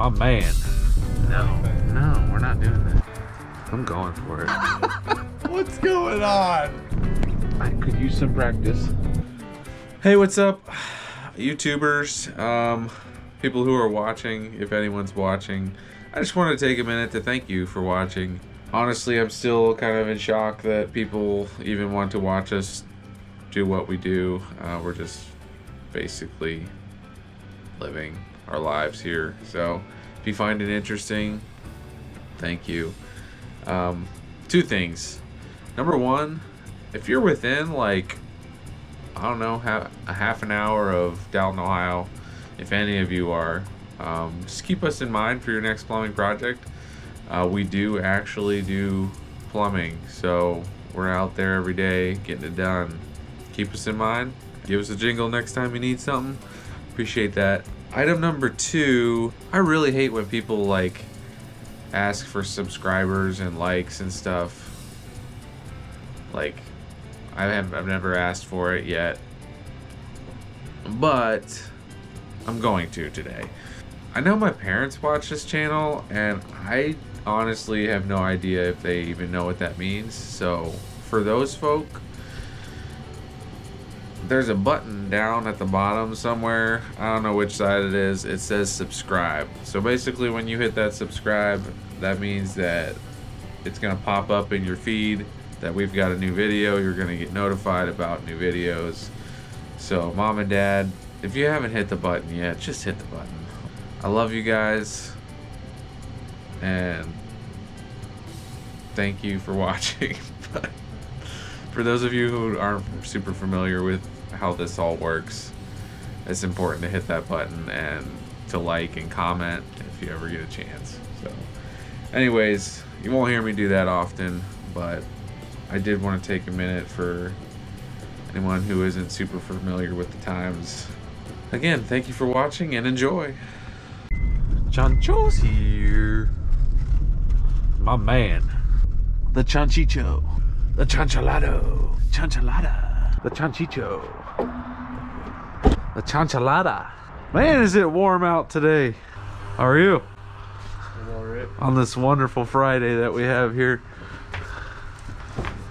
My man. No, we're not doing that. I'm going for it. What's going on? I could use some practice. Hey, what's up, YouTubers? People who are watching, if anyone's watching. I just want to take a minute to thank you for watching. Honestly, I'm still kind of in shock that people even want to watch us do what we do. We're just basically living our lives here. So if you find it interesting, thank you. Two things. Number one, if you're within like, I don't know, a half an hour of Dalton, Ohio, if any of you are, just keep us in mind for your next plumbing project. We do actually do plumbing, so we're out there every day getting it done. Keep us in mind. Give us a jingle next time you need something. Appreciate that. Item number two, I really hate when people like ask for subscribers and likes and stuff. Like, I've never asked for it yet, but I'm going to today. I know my parents watch this channel, and I honestly have no idea if they even know what that means. So for those folk, there's a button down at the bottom somewhere. I don't know which side it is. It says subscribe. So basically when you hit that subscribe, that means that it's gonna pop up in your feed that we've got a new video. You're gonna get notified about new videos. So mom and dad, if you haven't hit the button yet, just hit the button. I love you guys, and thank you for watching. But for those of you who aren't super familiar with how this all works, it's important to hit that button and to like and comment if you ever get a chance. So anyways, you won't hear me do that often, but I did want to take a minute for anyone who isn't super familiar with the times. Again, thank you for watching and enjoy. Chancho's here. My man. The chanchicho. The chanchalado. Chanchalada. The chanchicho. The chanchalada. Man, is it warm out today. How are you? I'm alright. On this wonderful Friday that we have here.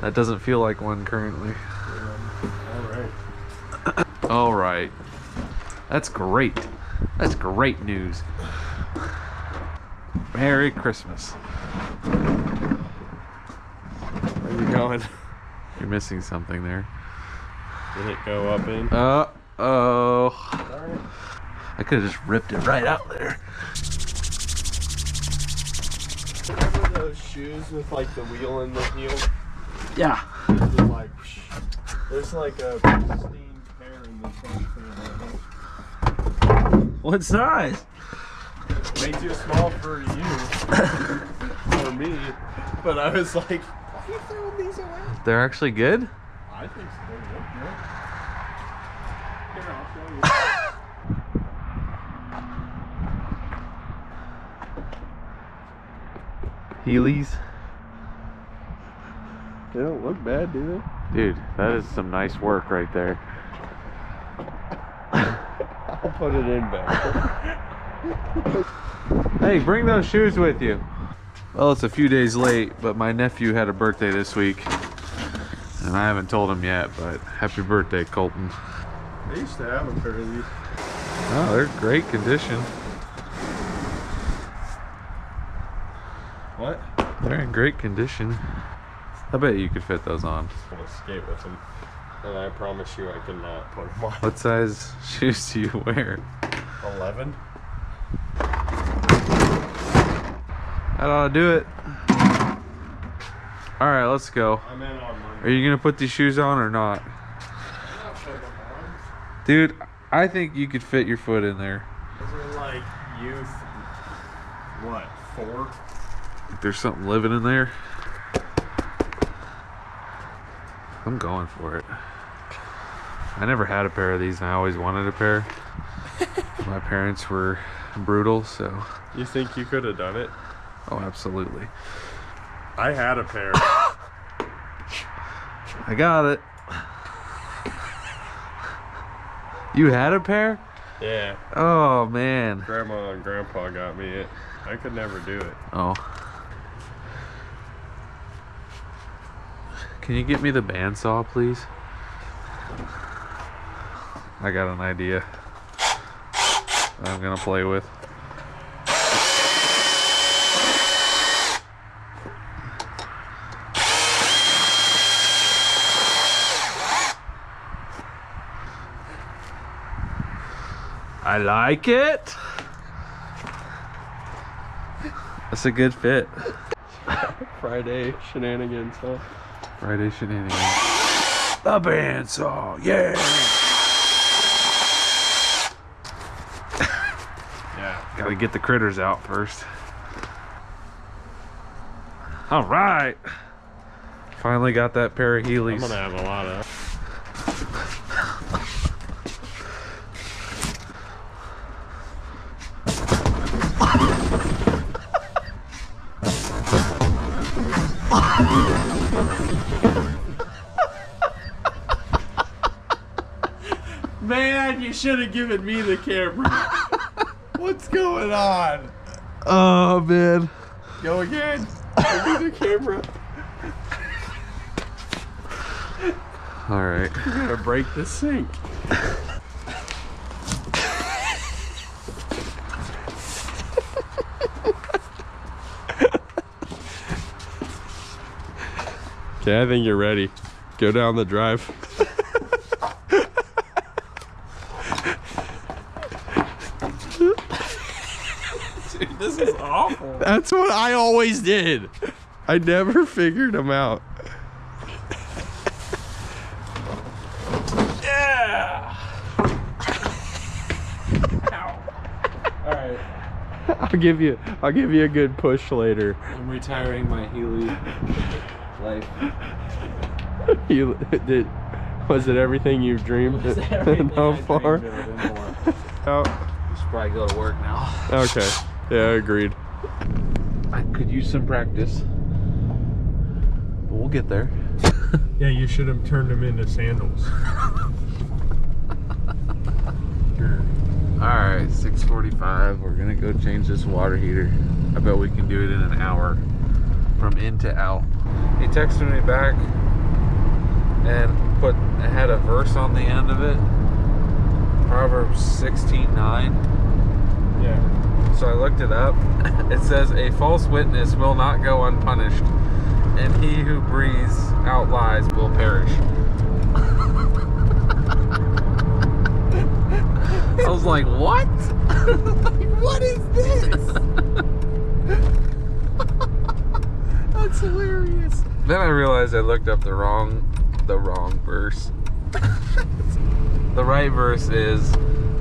That doesn't feel like one currently. Alright. Alright. That's great. That's great news. Merry Christmas. Where are you going? You're missing something there. Did it go up in? Uh-oh. Alright. I could have just ripped it right out there. Remember those shoes with like the wheel in the heel? Yeah. Just like, there's like a pristine pair in the front for What size? way too small for you. For me. But I was like, why are you throwing these away? They're actually good? I think so. They look good. Here, I'll show you. Heelys? They don't look bad, do they? Dude, that is some nice work right there. I'll put it in back. Hey, bring those shoes with you. Well, it's a few days late, but my nephew had a birthday this week. And I haven't told him yet, but happy birthday, Colton. I used to have a pair of these. Oh, they're in great condition. What? They're in great condition. I bet you could fit those on. I'm gonna skate with them. And I promise you I cannot put them on. What size shoes do you wear? 11? That ought to do it. All right, let's go. I'm in on mine. Are you gonna put these shoes on or not? Dude, I think you could fit your foot in there. Those are like youth, what, 4? There's something living in there. I'm going for it. I never had a pair of these, and I always wanted a pair. My parents were brutal, so. You think you could have done it? Oh, absolutely. I had a pair. I got it. You had a pair? Yeah. Oh man. Grandma and Grandpa got me it. I could never do it. Oh. Can you get me the bandsaw, please? I got an idea that I'm gonna play with. I like it. That's a good fit. Friday shenanigans, huh? Friday shenanigans. The bandsaw, yeah. Yeah. Gotta get the critters out first. All right. Finally got that pair of Heelys. I'm gonna have a lot of. Man, you should have given me the camera. What's going on? Oh man. Go again. Give me the camera. All right. You're gonna break the sink. Okay, I think you're ready. Go down the drive. Dude, this is awful. That's what I always did. I never figured them out. Yeah. Ow. All right. I'll give you a good push later. I'm retiring my Heely life. Was it everything you've dreamed so far? Oh. We should probably go to work now. Okay. Yeah, agreed. I could use some practice. But we'll get there. Yeah, you should have turned them into sandals. Alright, 6:45. We're gonna go change this water heater. I bet we can do it in an hour. From in to out. He texted me back and had a verse on the end of it. Proverbs 16:9. Yeah. So I looked it up. It says, a false witness will not go unpunished, and he who breathes out lies will perish. I was like, what? What is this? That's hilarious. Then I realized I looked up the wrong verse. The right verse is,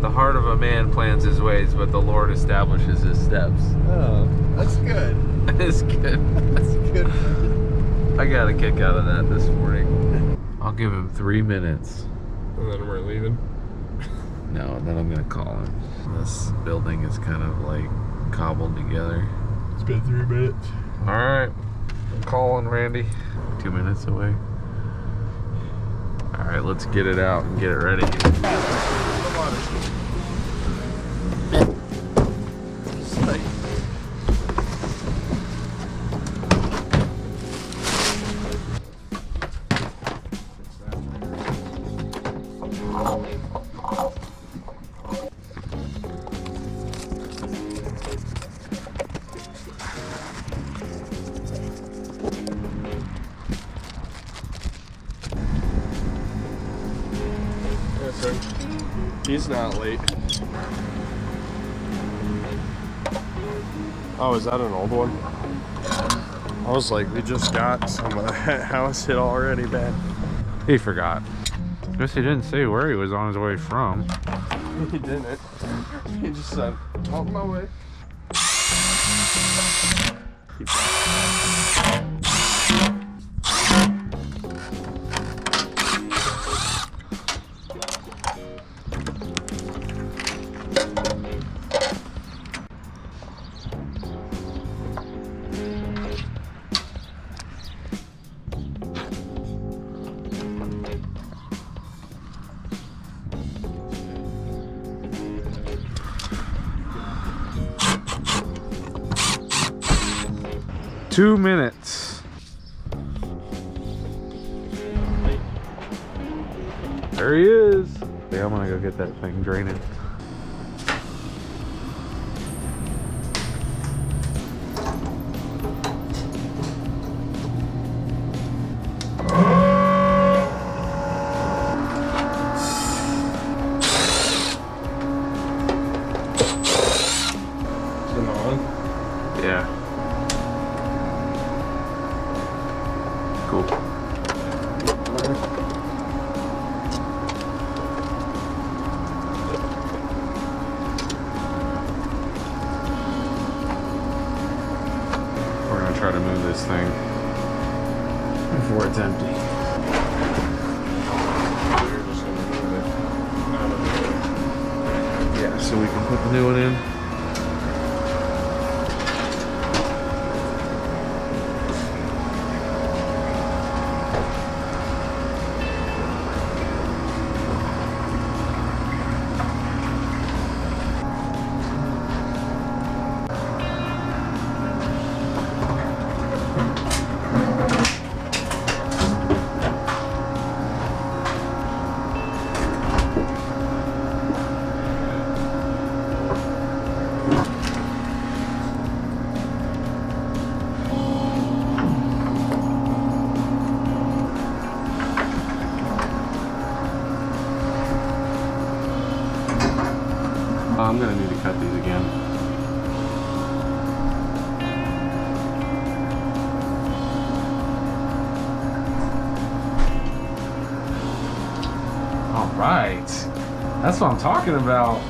the heart of a man plans his ways, but the Lord establishes his steps. Oh, that's good. That is good. That's good. I got a kick out of that this morning. I'll give him 3 minutes. And then we're leaving. No, and then I'm gonna call him. This building is kind of like cobbled together. It's been 3 minutes. Alright, I'm calling Randy. 2 minutes away. Alright, let's get it out and get it ready. He's not late. Oh, is that an old one? I was like, we just got some of that. How is it already bad? He forgot. Guess he didn't say where he was on his way from. He didn't. He just said, on my way. 2 minutes. There he is. Yeah, I'm gonna go get that thing draining. Yeah. Cool. We're gonna try to move this thing before it's empty. We're just gonna move it out of the Yeah, so we can put the new one in. I'm gonna need to cut these again. All right, that's what I'm talking about.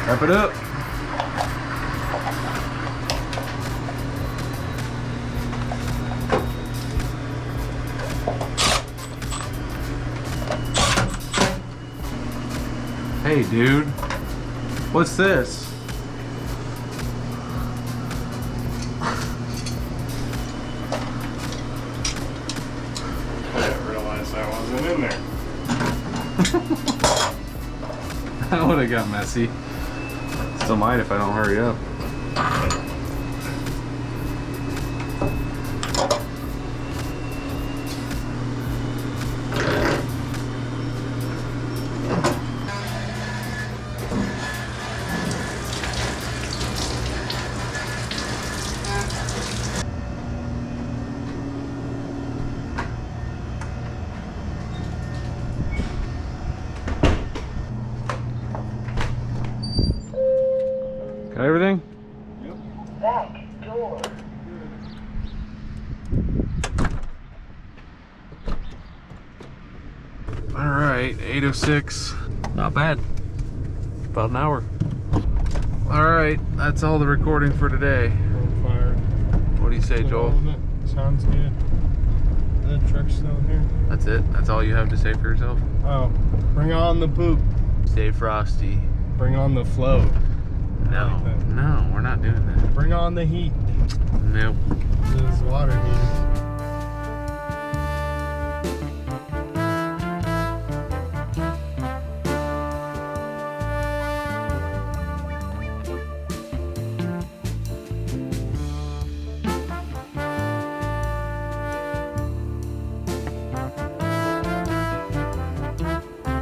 Wrap it up. Hey, dude. What's this? I didn't realize I wasn't in there. That would have got messy. Still might if I don't hurry up. Got everything? Yep. Back door. All right, 8:06. Not bad. About an hour. All right, that's all the recording for today. On fire. What do you say, Joel? Sounds good. The truck's still here. That's it? That's all you have to say for yourself? Oh, bring on the poop. Stay frosty. Bring on the flow. No, no, we're not doing that. Bring on the heat. Nope. This is water heater.